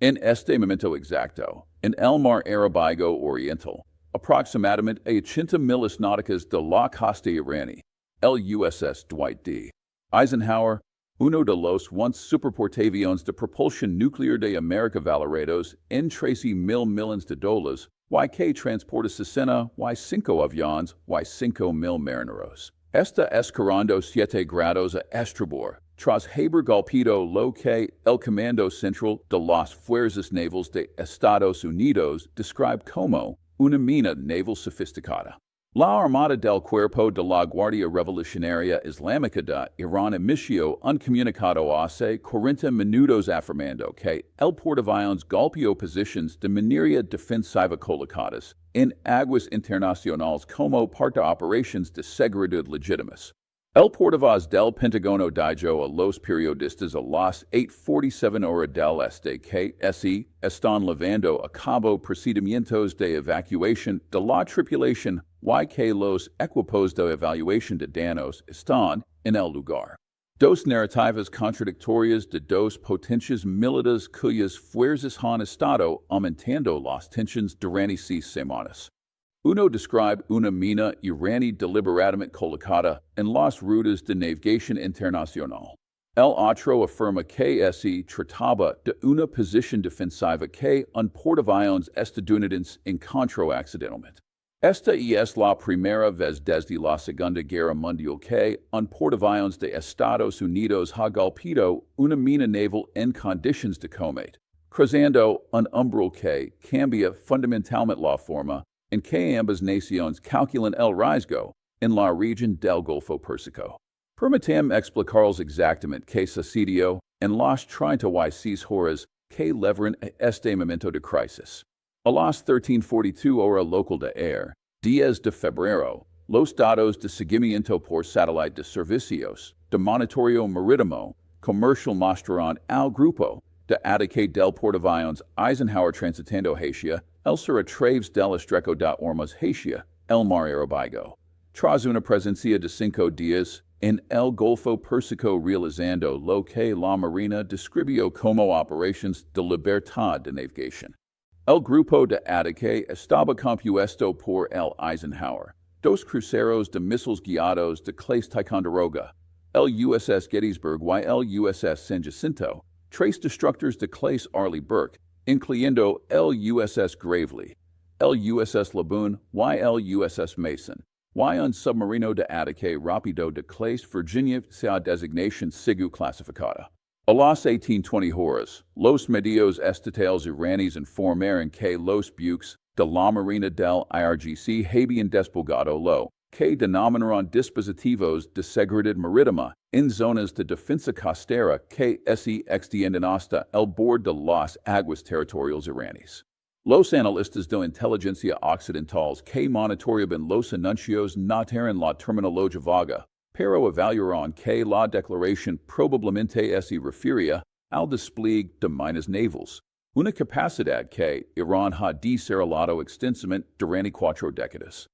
En este momento exacto, en el mar Arábigo Oriental, aproximadamente a 80 millas náuticas de la costa iraní, el USS Dwight D. Eisenhower, uno de los once superportaaviones de propulsión nuclear de América valorados en 13,000 millones de dólares, que transporta 65 aviones y 5,000 marineros. Está escalando 7 grados a estribor, tras haber golpeado lo que el Comando Central de las Fuerzas Navales de Estados Unidos describe como una mina naval sofisticada. La Armada del Cuerpo de la Guardia Revolucionaria Islámica de Irán emitió un comunicado hace 40 minutos afirmando que el portaaviones golpeó posiciones de manera defensiva colocadas en aguas internacionales como parte de operaciones de seguridad legítimas. El portavoz del Pentágono dijo a los periodistas a las 8:47 horas del este que están llevando a cabo procedimientos de evacuación de la tripulación y que los equipos de evaluación de daños están en el lugar. Dos narrativas contradictorias de dos potencias militares cuyas fuerzas han estado aumentando las tensiones durante 6 semanas. Uno describe una mina iraní deliberadamente colocada en las rutas de navegación internacional. El otro afirma que se trataba de una posición defensiva que un portaaviones estadounidense encontró accidentalmente. Esta es la primera vez desde la Segunda Guerra Mundial que un portaaviones de Estados Unidos ha golpeado una mina naval en condiciones de combate, creando un umbral que cambia fundamentalmente la forma en que ambas naciones calculan el riesgo en la región del Golfo Pérsico. Permítame explicarles exactamente qué sucedió en las 36 horas que llevaron a este momento de crisis. A las 13:42 hora local de air, 10 de febrero, los datos de seguimiento por satélite de servicios de monitoreo marítimo comercial mostraron al grupo de ataque del portaaviones Eisenhower transitando hacia el sur a través del estrecho de Hormuz hacia el mar Arábigo. Tras una presencia de 5 días en el Golfo Pérsico realizando lo que la Marina describió como operaciones de libertad de navegación. El grupo de ataque estaba compuesto por el Eisenhower, 2 cruceros de misiles guiados de clase Ticonderoga, el USS Gettysburg y el USS San Jacinto, 3 destructores de clase Arleigh Burke, incluyendo el USS Gravely, el USS Laboon y el USS Mason, y un submarino de ataque rápido de clase Virginia sea designación Según clasificada. A las 18:20 horas, los medios estatales iraníes informaron que los buques de la Marina del IRGC habían desplegado lo que denominaron dispositivos de seguridad marítima en zonas de defensa costera que se extienden hasta el borde de las aguas territoriales iraníes. Los analistas de inteligencia occidentales que monitoreaban los anuncios notaron la terminología vaga, pero evaluaron que la declaración probablemente se refería al despliegue de minas navales, una capacidad que Irán ha desarrollado extensamente durante 4 décadas.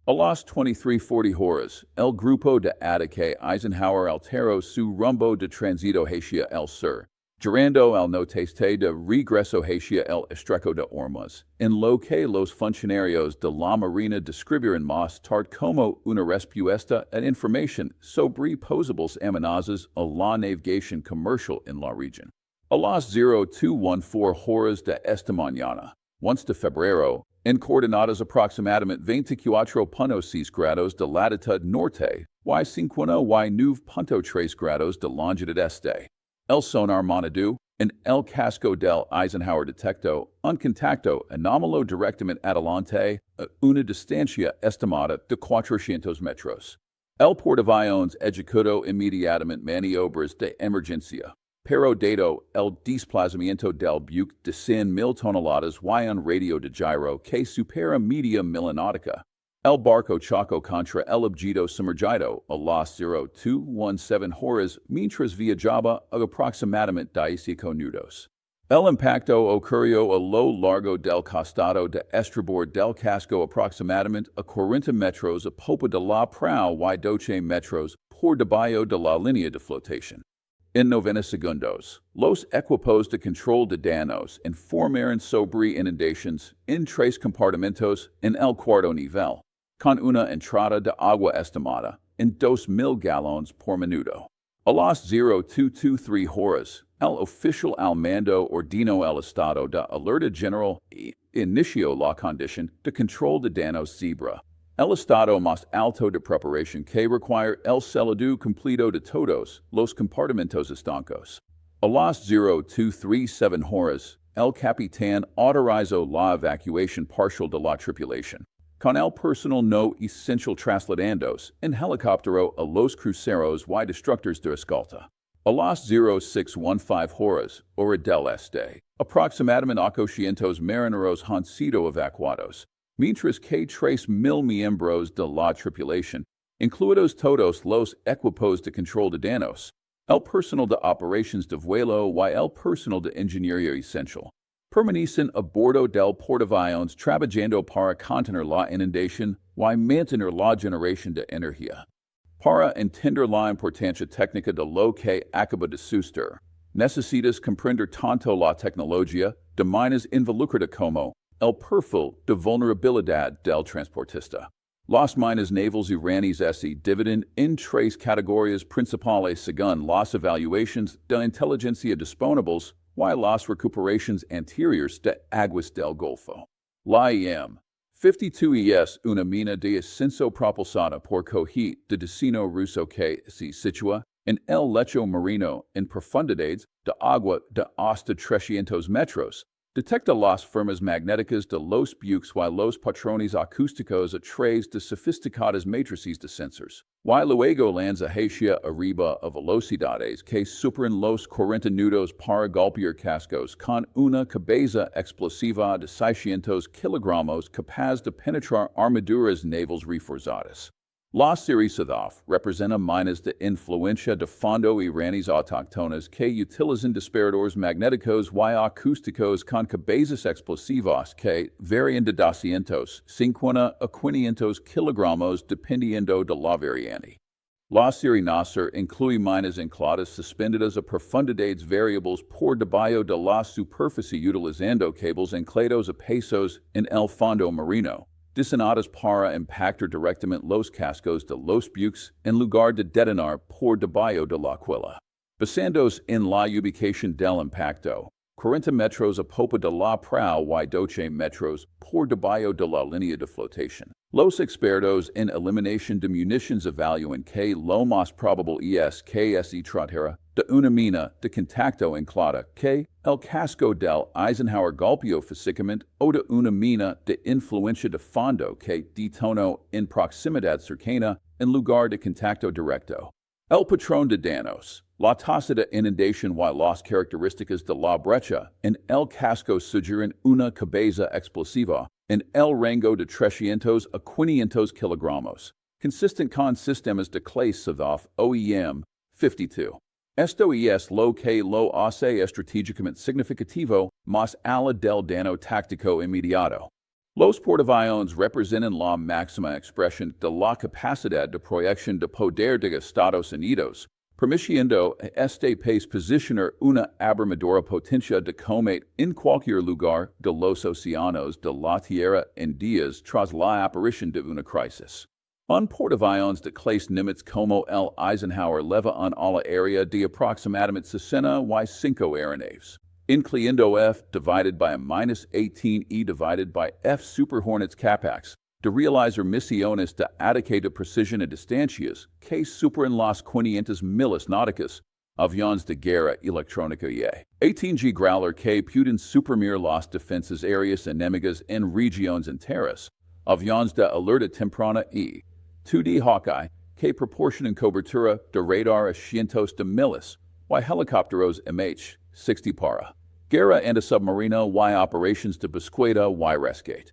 A las 23:40 horas, el grupo de ataque Eisenhower alteró su rumbo de tránsito hacia el sur, girando al noroeste de regreso hacia el estrecho de Hormuz, en lo que los funcionarios de la Marina describieron más tarde como una respuesta a información sobre posibles amenazas a la navegación comercial en la región. A las 02:14 horas de esta mañana, 1 de febrero, en coordenadas aproximadamente 24.6 grados de latitud norte y 59.3 grados de longitud este, el sonar monitoreó en el casco del Eisenhower detectó un contacto anómalo directamente adelante a una distancia estimada de 400 metros. El portaaviones ejecutó inmediatamente maniobras de emergencia, pero dado el desplazamiento del buque de 100,000 toneladas y un radio de giro que supera media milanáutica, el barco chocó contra el objeto sumergido a las 02:17 horas mientras viajaba a aproximadamente 15 minutos. El impacto ocurrió a lo largo del costado de estribor del casco aproximadamente a 40 metros a popa de la proa y 12 metros por debajo de la línea de flotación. En 90 segundos, los equipos de control de daños informaron sobre inundaciones en 3 compartimentos en el cuarto nivel, con una entrada de agua estimada en 2,000 galones por minuto. A las 0223 horas, el oficial al mando ordenó el estado de alerta general y inició la condición de control de daños zebra. El estado más alto de preparación que requiere el saludo completo de todos los compartimentos estancos. A las 0237 horas, el capitán autorizó la evacuación parcial de la tripulación, con el personal no esencial trasladándose en helicóptero a los cruceros y destructores de escolta. A las 0615 horas, hora del este, aproximadamente 800 marineros han sido evacuados, mientras que 3,000 miembros de la tripulación, incluidos todos los equipos de control de daños, el personal de operaciones de vuelo y el personal de ingeniería esencial, permanecen a bordo del portaaviones trabajando para contener la inundación y mantener la generación de energía. Para entender la importancia técnica de lo que acaba de suceder, necesitas comprender tanto la tecnología de minas involucrada como el perfil de vulnerabilidad del transportista. Las minas navales iraníes se dividen en 3 categorías principales según las evaluaciones de inteligencia disponibles y las recuperaciones anteriores de aguas del Golfo. La IM-52 es una mina de ascenso propulsada por cohete de destino ruso que se sitúa en el lecho marino en profundidades de agua de hasta 300 metros. Detecta las formas magnéticas de los buques y los patrones acústicos a través de sofisticadas matrices de sensors. Y luego lanza hacia arriba a velocidades que superan los 40 nudos para golpear cascos con una cabeza explosiva de 600 kilogramos capaz de penetrar armaduras navales reforzadas. La Serisadaf representa minas de influencia de fondo iraníes autóctonas que utilizan disparadores magnéticos y acústicos con cabezas explosivas que varían de 250 a 500 kilogramos dependiendo de la variante. La serie Nasser incluye minas ancladas suspendidas a profundidades variables por debajo de la superficie utilizando cables anclados a pesos en el fondo marino, diseñadas para impactar directamente los cascos de los buques en lugar de detonar por debajo de la cuela. Basándose en la ubicación del impacto, 40 metros a popa de la proa y 12 metros por debajo de la línea de flotación. Los expertos en eliminación de municiones evalúan que lo más probable es que se tratara de una mina de contacto anclada que el casco del Eisenhower golpeó físicamente o de una mina de influencia de fondo que detonó en proximidad cercana en lugar de contacto directo. El patrón de daños, la tasa de inundación y las características de la brecha en el casco sugieren una cabeza explosiva en el rango de 300 a 500 kilogramos, consistent con sistemas de clase SAVAF OEM 52. Esto es lo que lo hace estratégicamente significativo más allá del daño táctico inmediato. Los portaaviones representan la máxima expresión de la capacidad de proyección de poder de Estados Unidos, permitiendo a este país posicionar una abrumadora potencia de combate en cualquier lugar de los océanos de la Tierra en días tras la aparición de una crisis. Un portaaviones de clase Nimitz como el Eisenhower leva un ala área de aproximadamente 65 aeronaves, incluyendo F divided by a -18 E divided by F Super Hornets capax, de realizar misiones de ataque de precisión a distancias que superan las 500 millas náuticas, aviones de guerra electrónica y 18G Growler que pueden suprimir las defensas aéreas enemigas en regiones enteras, aviones de alerta temprana y 2D Hawkeye que proporcionan cobertura de radar a cientos de millas, y helicópteros MH-60 para guerra antisubmarina y operations de búsqueda y rescate.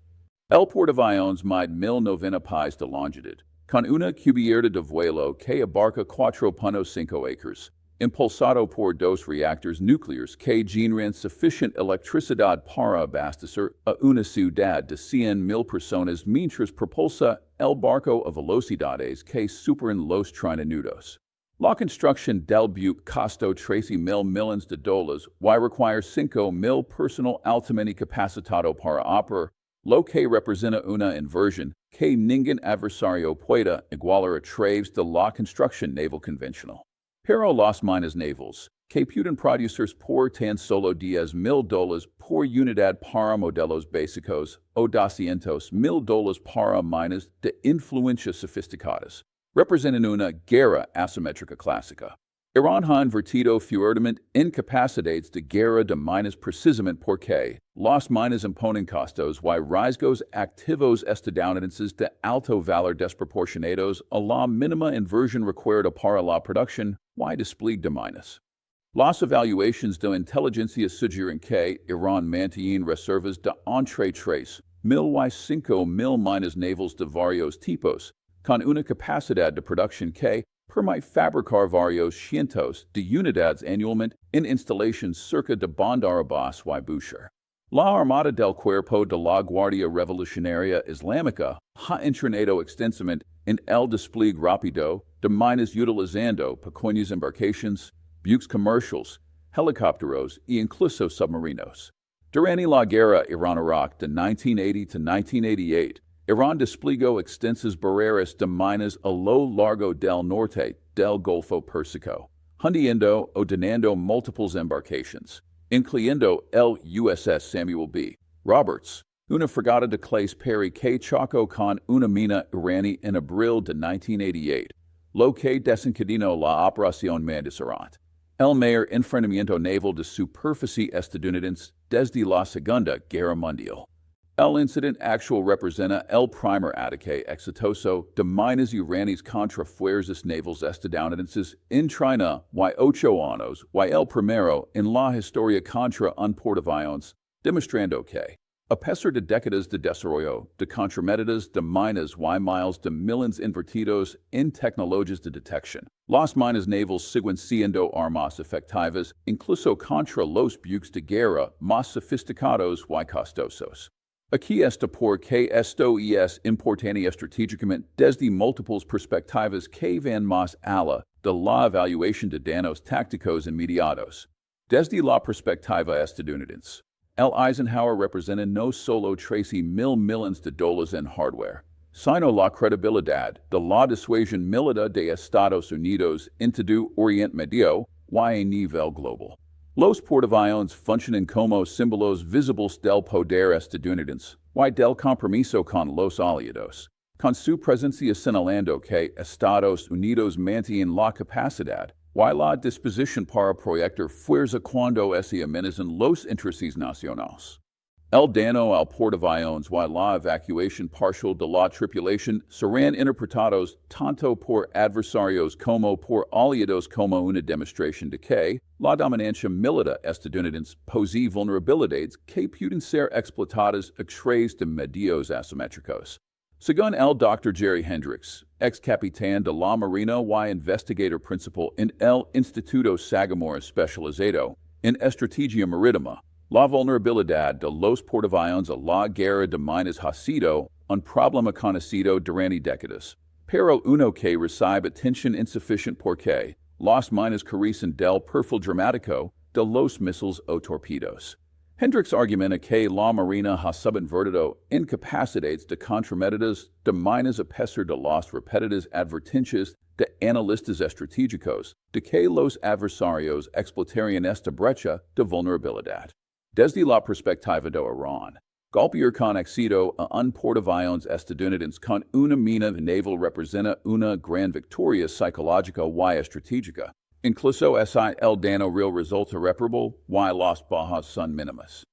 El portaaviones mide 1090 pies de longitud, con una cubierta de vuelo que abarca 4.5 acres, impulsado por 2 reactores nucleares que generan suficiente electricidad para abastecer a una ciudad de 100,000 personas mientras propulsa el barco a velocidades que superan los 30 nudos. La construction del buque costó 13,000 millones de dólares, y require 5,000 personal altamente capacitado para operar, lo que representa una inversión que ningún adversario pueda igualar a través de la construcción naval convencional. Pero las minas navales, que pueden producirse por tan solo 10,000 dólares por unidad para modelos básicos o 200,000 dólares para minas de influencia sofisticadas, representan una guerra asimétrica clásica. Irán ha invertido fuertemente en capacidades de guerra de minas precisamente porque las minas imponen costos y riesgos activos estadounidenses de alto valor desproporcionados a la mínima inversión requerida para la producción y despliegue de minas. Las evaluaciones de inteligencia sugieren que Irán mantiene reservas de entre 3,000 y 5,000 minas navales de varios tipos, con una capacidad de producción que permite fabricar varios cientos de unidades anualmente en instalaciones cerca de Bandar Abbas y Bushehr. La Armada del Cuerpo de la Guardia Revolucionaria Islámica ha entrenado extensamente en el despliegue rápido de minas utilizando pequeñas embarcaciones, buques comerciales, helicópteros e incluso submarinos. Durante la guerra Irán-Irak de 1980 a 1988, Irán desplegó extensas barreras de minas a lo largo del norte del Golfo Pérsico, hundiendo o dañando múltiples embarcaciones, incluyendo el USS Samuel B. Roberts, una fragata de clase Perry que chocó con una mina iraní en abril de 1988, lo que desencadenó la Operación Mandisarant, el mayor enfrentamiento naval de superficie estadounidense desde la Segunda Guerra Mundial. El incidente actual representa el primer ataque exitoso de minas iraníes contra fuerzas navales estadounidenses en 38 años y el primero en la historia contra un portaaviones, demostrando que, a pesar de décadas de desarrollo de contramedidas de minas y miles de millones invertidos en tecnologías de detección, las minas navales siguen siendo armas efectivas incluso contra los buques de guerra más sofisticados y costosos. Aquí está porque esto es importante estratégicamente desde múltiples perspectivas que van más allá de la evaluación de daños tácticos inmediatos. Desde la perspectiva estadounidense, el Eisenhower representa no solo 13,000 millones de dólares en hardware, sino la credibilidad de la disuasión militar de Estados Unidos en todo Oriente Medio y a nivel global. Los portaaviones funcionan como símbolos visibles del poder estadounidense y del compromiso con los aliados, con su presencia señalando que Estados Unidos mantiene la capacidad y la disposición para proyectar fuerza cuando se amenazan los intereses nacionales. El daño al portaaviones y la evacuación parcial de la tripulación serán interpretados tanto por adversarios como por aliados como una demostración de que la dominancia militar estadounidense posee vulnerabilidades que pueden ser explotadas a través de medios asimétricos. Según el Dr. Jerry Hendricks, ex capitán de la Marina y investigador principal en el Instituto Sagamore especializado en estrategia marítima, la vulnerabilidad de los portaaviones a la guerra de minas ha sido un problema conocido durante décadas, pero uno que recibe atención insuficiente porque las minas carecen del perfil dramático de los misiles o torpedos. Hendricks argumenta que la Marina ha subinvertido en capacidades de contramedidas de minas a pesar de las repetidas advertencias de analistas estratégicos de que los adversarios explotarían esta brecha de vulnerabilidad. Desde la perspectiva de Irán, golpear con éxito a un portaaviones estadounidense con una mina naval representa una gran victoria psicológica y estratégica. Incluso si el daño real resulta reparable y las bajas son mínimas.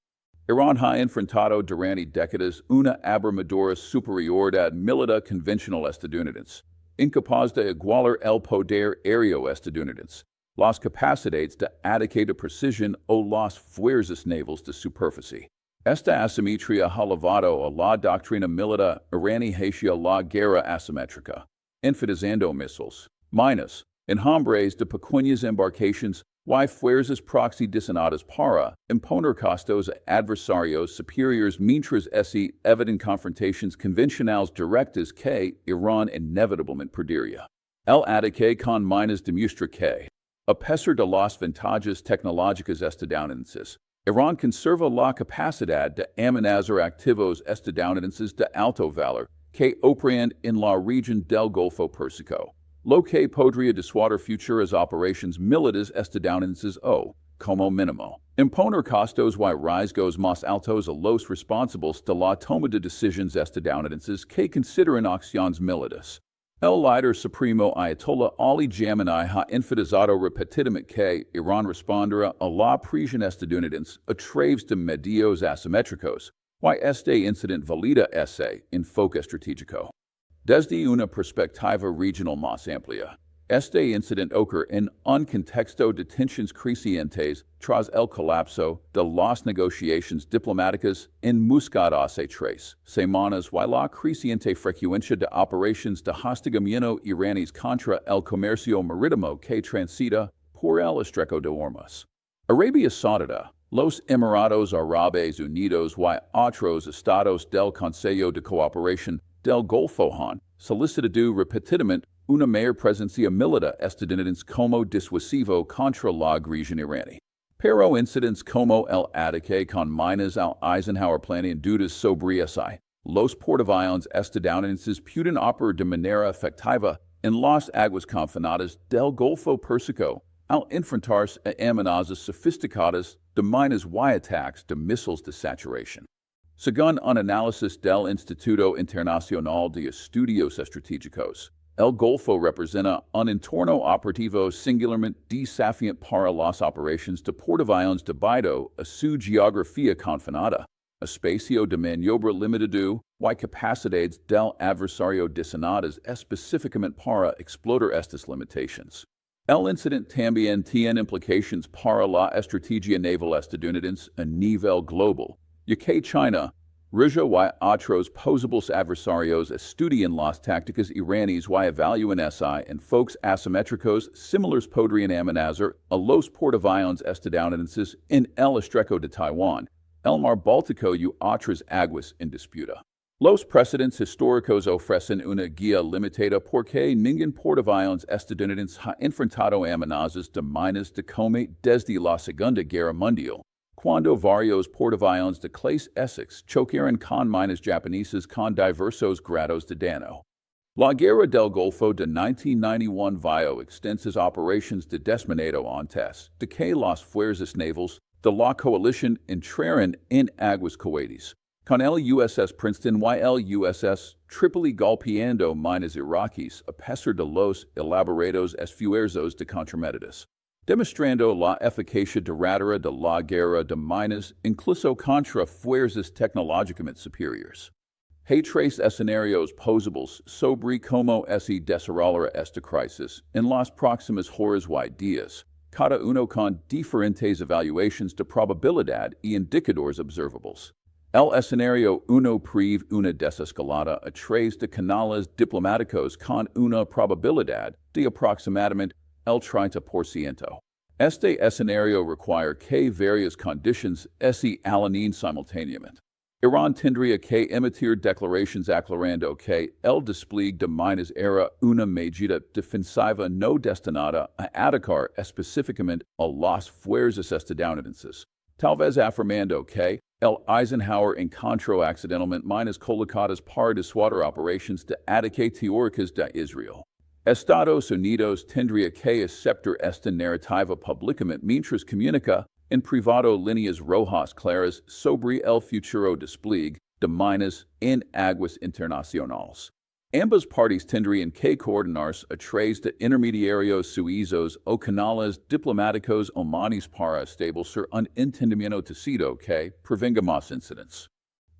Irán ha enfrentado durante décadas una abrumadora superioridad militar convencional estadounidense, incapaz de igualar el poder aéreo estadounidense, las capacidades de ataque de precisión o las fuerzas navales de superficie. Esta asimetría ha llevado a la doctrina militar iraní hacia la guerra asimétrica, enfatizando misiles, minas, enjambres de pequeñas embarcaciones y fuerzas proxy diseñadas para imponer costos a adversarios superiores mientras se evitan confrontaciones convencionales directas que Irán inevitablemente perdería. El ataque con minas demuestra que, a pesar de las ventajas tecnológicas estadounidenses, Irán conserva la capacidad de amenazar activos estadounidenses de alto valor que operan en la región del Golfo Pérsico, lo que podría disuadir futuras operaciones militares estadounidenses o, como mínimo, imponer costos y riesgos más altos a los responsables de la toma de decisiones estadounidenses que consideran acciones militares. El líder supremo Ayatollah Ali Khamenei ha enfatizado repetidamente que Irán responderá a la presión estadounidense a través de medios asimétricos, y este incidente valida ese enfoque estratégico. Desde una perspectiva regional más amplia, este incidente ocurre en un contexto de tensiones crecientes tras el colapso de las negociaciones diplomáticas en busca hace 3 semanas y la creciente frecuencia de operaciones de hostigamiento iraníes contra el comercio marítimo que transita por el estrecho de Hormuz. Arabia Saudita, los Emiratos Árabes Unidos y otros estados del Consejo de Cooperación del Golfo han solicitado repetidamente una mayor presencia militar estadounidense como disuasivo contra la agresión iraní. Pero incidentes como el ataque con minas al Eisenhower plantean dudas sobre ese. Los portaaviones estadounidenses pueden operar de manera efectiva en las aguas confinadas del Golfo Pérsico al enfrentarse a amenazas sofisticadas de minas y ataques de misiles de saturación. Según un análisis del Instituto Internacional de Estudios Estratégicos, el Golfo representa un entorno operativo singularmente desafiante para las operaciones de portaaviones debido a su geografía confinada, espacio de maniobra limitado y capacidades del adversario diseñadas específicamente para explotar estas limitaciones. El incidente también tiene implicaciones para la estrategia naval estadounidense a nivel global, ya que China, Rusia y otros posibles adversarios estudian las tácticas iraníes y evalúan ese enfoques asimétricos similares podrían amenazar a los portaaviones estadounidenses en el estrecho de Taiwán, el mar Báltico y otras aguas en disputa. Los precedentes históricos ofrecen una guía limitada porque ningún portaaviones estadounidense ha enfrentado amenazas de minas de combate desde la Segunda Guerra Mundial, cuando varios portaaviones de clase Essex chocaron con minas japonesas con diversos grados de daño. La Guerra del Golfo de 1991 vio extensas operaciones de desminado antes de que las fuerzas navales de la coalición entraran en aguas kuwaitíes, con el USS Princeton y el USS Tripoli golpeando minas iraquíes a pesar de los elaborados esfuerzos de contramedidas, demostrando la eficacia duradera de la guerra de minas incluso contra fuerzas tecnológicamente superiores. Hay 3 escenarios posibles sobre cómo se desarrollará esta crisis en las próximas horas y días, cada uno con diferentes evaluaciones de probabilidad y indicadores observables. El escenario 1 prevé una desescalada a través de canales diplomáticos con una probabilidad de aproximadamente el 30%. Este escenario requiere que varias condiciones se alineen simultáneamente. Irán tendría que emitir declaraciones aclarando que el despliegue de minas era una medida defensiva no destinada a atacar específicamente a las fuerzas estadounidenses, tal vez afirmando que el Eisenhower encontró accidentalmente minas colocadas para disuadir operaciones de ataque teóricas de Israel. Estados Unidos tendría que aceptar esta narrativa públicamente mientras comunica en privado líneas rojas claras sobre el futuro despliegue de minas en aguas internacionales. Ambas partes tendrían que coordinarse a través de intermediarios suizos o canales diplomáticos omanis para establecer un entendimiento tácito que prevenga más incidentes.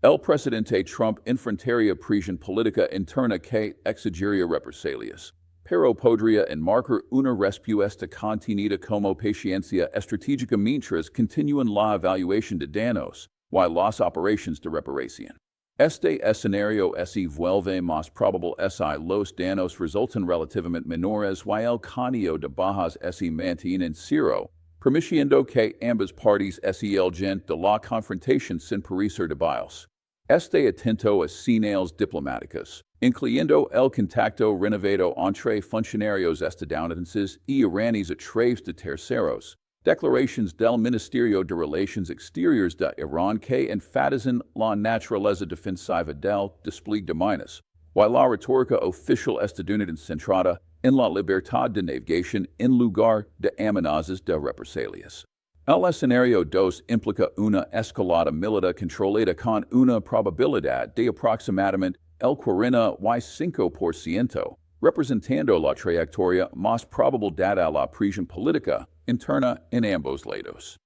El presidente Trump enfrentaría presión política interna que exigiría represalias, pero podría enmarcar una respuesta contenida como paciencia estratégica mientras continúan la evaluación de daños y las operaciones de reparación. Este escenario se vuelve más probable si los daños resultan relativamente menores y el conteo de bajas se mantiene en cero, permitiendo que ambas partes se elguen de la confrontación sin parecer débiles. Esté atento a señales diplomáticas, incluyendo el contacto renovado entre funcionarios estadounidenses y iraníes a través de terceros. Declarations del Ministerio de Relaciones Exteriores de Irán que enfatizan la naturaleza defensiva del despliegue de minas, while la retórica oficial estadounidense centrada en la libertad de navegación en lugar de amenazas de represalias. El escenario 2 implica una escalada militar controlada con una probabilidad de aproximadamente el 45%, representando la trayectoria más probable dada la presión política interna en ambos lados.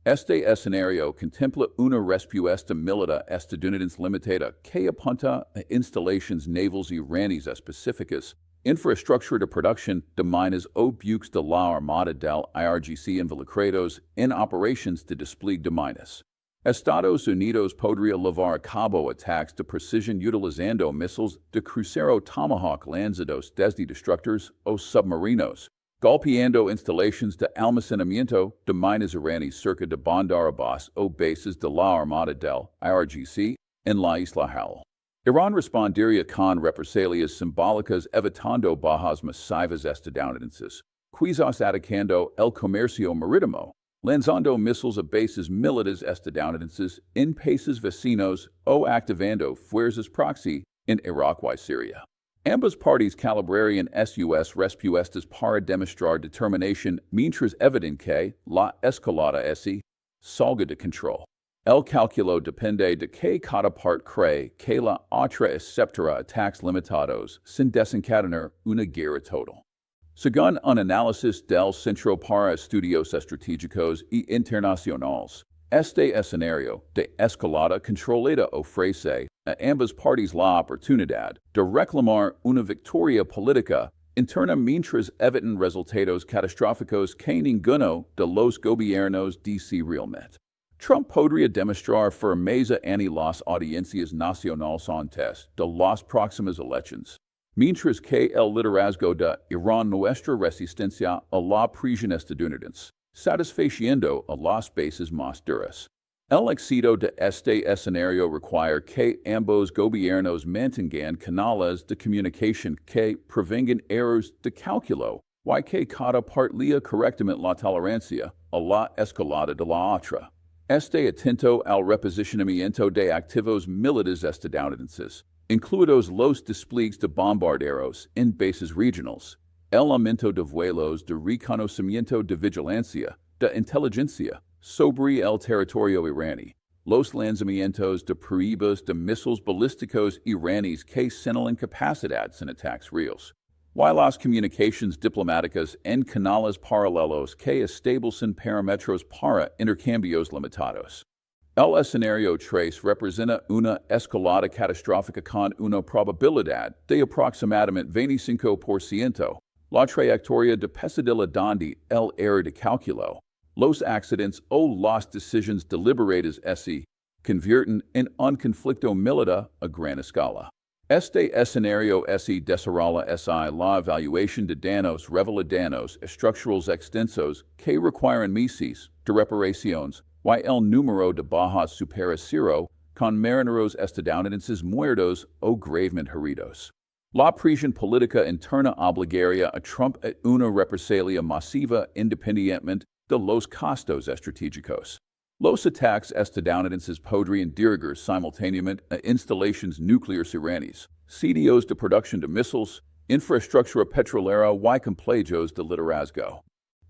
Este escenario contempla una respuesta militar estadounidense limitada que apunta a instalaciones navales iraníes específicas, infraestructura de producción de minas o buques de la Armada del IRGC involucrados en operaciones de despliegue de minas. Estados Unidos podría llevar a cabo ataques de precisión utilizando misiles de crucero Tomahawk lanzados desde destructores o submarinos, golpeando instalaciones de almacenamiento de minas iraníes cerca de Bandar Abbas o bases de la Armada del IRGC en la Isla Hal. Irán respondería con represalias simbólicas evitando bajas masivas estadounidenses, quizás atacando el comercio marítimo, lanzando misiles a bases militares estadounidenses en países vecinos o activando fuerzas proxy en Irak y Siria. Ambas partes calibrarían sus respuestas para demostrar determinación mientras evitan que la escalada salga de control. El cálculo depende de que cada parte cree que la otra aceptará ataques limitados sin desencadenar una guerra total. Según un análisis del Centro para Estudios Estratégicos y Internacionales, este escenario de escalada controlada ofrece a ambas partes la oportunidad de reclamar una victoria política interna mientras evitan resultados catastróficos que ninguno de los gobiernos dice realmente. Trump podría demostrar firmeza ante las audiencias nacionales antes de las próximas elecciones, mientras que el liderazgo de Irán muestra resistencia a la presión estadounidense, satisfaciendo a las bases más duras. El éxito de este escenario requiere que ambos gobiernos mantengan canales de comunicación que prevengan errores de cálculo, y que cada parte lea correctamente la tolerancia a la escalada de la otra. Esté atento al reposicionamiento de activos militares estadounidenses, incluidos los despliegues de bombarderos en bases regionales, el aumento de vuelos de reconocimiento de vigilancia, de inteligencia, sobre el territorio iraní, los lanzamientos de pruebas de misiles balísticos iraníes que señalan capacidad sin ataques reales, y las comunicaciones diplomáticas en canales paralelos que establecen parámetros para intercambios limitados. El escenario 3 representa una escalada catastrófica con una probabilidad de aproximadamente 25%. La trayectoria depende de donde el error de cálculo, los accidentes o las decisiones deliberadas se convierten en un conflicto militar a gran escala. Este escenario desarrolla la evaluación de daños revela daños estructurales extensos que requieren meses de reparaciones y el número de bajas supera cero con marineros estadounidenses muertos o gravemente heridos. La presión política interna obligaría a Trump a una represalia masiva independientemente de los costos estratégicos. Los ataques estadounidenses podrían dirigir simultáneamente a instalaciones nucleares iraníes, sitios de producción de misiles, infraestructura petrolera y complejos de liderazgo.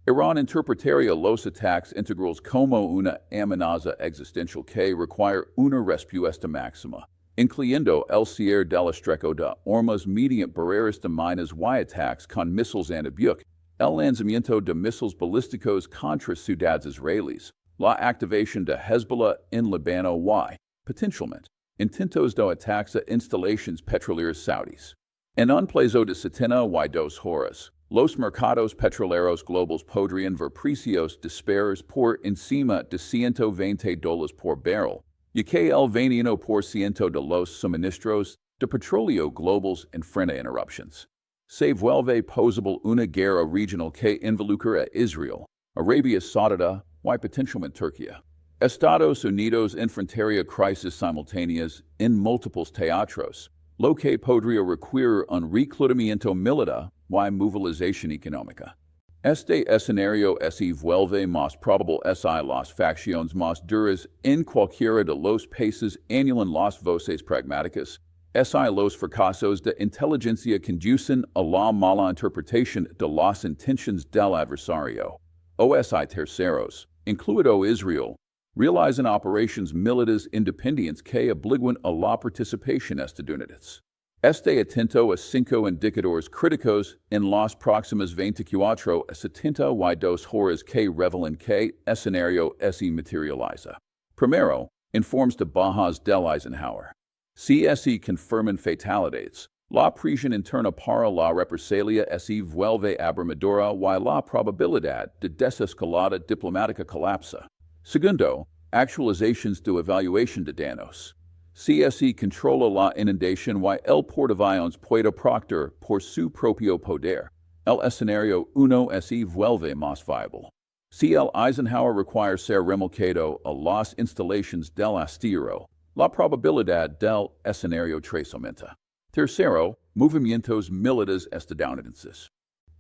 Irán interpretaría los ataques integrales como una amenaza existencial que requiere una respuesta máxima, incluyendo el cierre del estrecho de Hormuz mediante barreras de minas y ataques con misiles antibuque, el lanzamiento de misiles balísticos contra ciudades israelíes, la activación de Hezbollah en Líbano y, potencialmente, intentos de ataques a instalaciones petroleras saudíes. En un plazo de 72 horas, los mercados petroleros globales podrían ver precios disparos por encima de $120 por barril, y que el 21% de los suministros de petróleo globales enfrenta interrupciones. Se vuelve posible una guerra regional que involucra a Israel, Arabia Saudita y potencialmente Turquía. Estados Unidos enfrentaría crisis simultáneas en múltiples teatros, lo que podría requerir un reclutamiento militar y movilización económica. Este escenario se vuelve más probable si las facciones más duras en cualquiera de los países anulan las voces pragmáticas, si los fracasos de inteligencia conducen a la mala interpretación de las intenciones del adversario, o si terceros, incluido Israel, realizan operations militares independientes que obligan a la participación estadounidense. Esté atento a 5 indicadores críticos en las próximas 24 a 72 horas que revelan que escenario se materializa. Primero, informes de bajas del Eisenhower. Si se confirman fatalidades, la presión interna para la represalia se vuelve abrumadora y la probabilidad de desescalada diplomática colapsa. Segundo, actualizaciones de evaluación de daños. Si controla la inundación y el portaaviones puede proctor por su propio poder, el escenario 1 se vuelve más viable. Si el Eisenhower requiere ser remolcado a las instalaciones del astillero, la probabilidad del escenario 3 aumenta. Tercero, movimientos militares estadounidenses.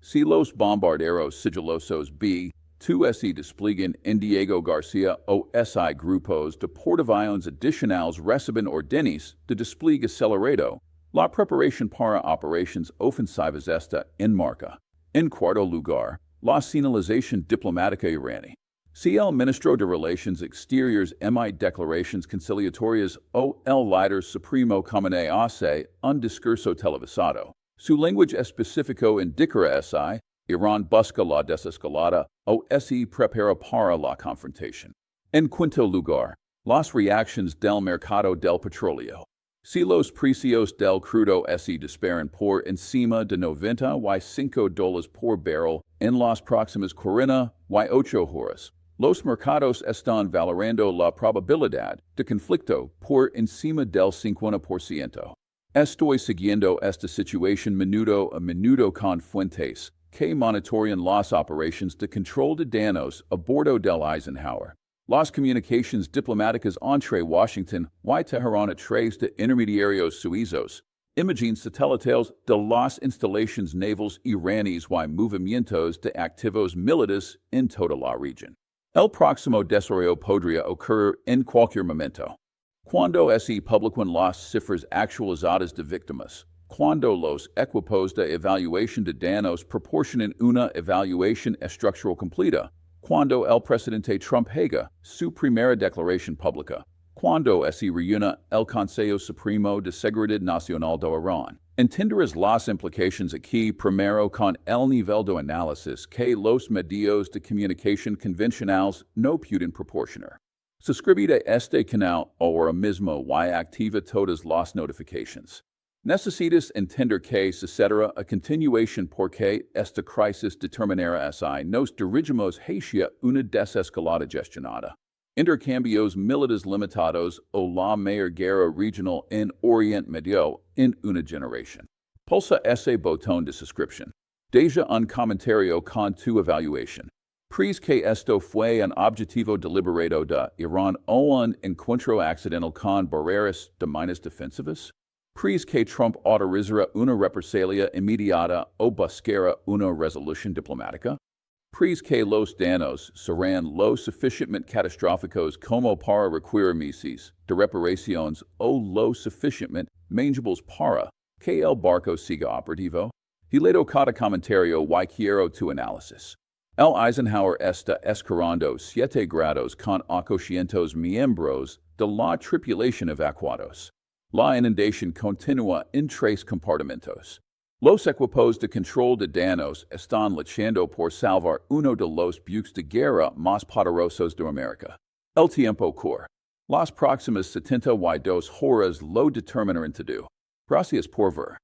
Si los bombarderos sigilosos B-2 se despliegan en Diego García o si grupos de portaaviones adicionales reciben órdenes de despliegue acelerado, la preparación para operaciones ofensivas está en marcha. En cuarto lugar, la señalización diplomática iraní. Si el ministro de Relaciones Exteriores emite declaraciones conciliatorias o el líder supremo comune hace un discurso televisado, su lenguaje específico indicará si Irán busca la desescalada o se prepara para la confrontación. En quinto lugar, las reacciones del mercado del petróleo. Si los precios del crudo se disparan por encima de $95 por barrel en las próximas 48 horas, los mercados están valorando la probabilidad de conflicto por encima del 50%. Estoy siguiendo esta situación minuto a minuto con fuentes que monitorean las operaciones de control de daños a bordo del Eisenhower. Las comunicaciones diplomáticas entre Washington y Teherán a través de intermediarios suizos, imágenes satelitales de las instalaciones navales iraníes y movimientos de activos militares en toda la región. El próximo desarrollo podría ocurrir en cualquier momento. Cuando se publican las cifras actualizadas de víctimas, cuando los equipos de evaluación de daños proporcionan una evaluación estructural completa, cuando el presidente Trump haga su primera declaración pública, cuando se reúna el Consejo Supremo de Seguridad Nacional de Irán. Entenderás las implicaciones aquí primero con el nivel de análisis que los medios de comunicación convencionales no pueden proporcionar. Suscríbete a este canal ahora mismo y activa todas las notificaciones. Necesitas entender que sucederá a continuación porque esta crisis determinará si nos dirigimos hacia una desescalada gestionada, intercambios militares limitados o la mayor guerra regional en Oriente Medio en una generación. Pulsa ese botón de suscripción. Deja un comentario con tu evaluación. ¿Crees que esto fue un objetivo deliberado de Irán o un encuentro accidental con barreras de minas defensivas? ¿Crees que Trump autorizará una represalia inmediata o buscará una resolución diplomática? ¿Crees que los daños serán lo suficientemente catastróficos como para requerir meses de reparaciones o lo suficientemente manageables para que el barco siga operativo? Hilado cada comentario y quiero tu análisis. El Eisenhower está escalando 7 grados con 800 miembros de la tripulación evacuados. La inundación continúa en 3 compartimentos. Los equipos de control de daños están luchando por salvar uno de los buques de guerra más poderosos de América. El tiempo corre. Las próximas 72 horas lo determinarán todo. Gracias por ver.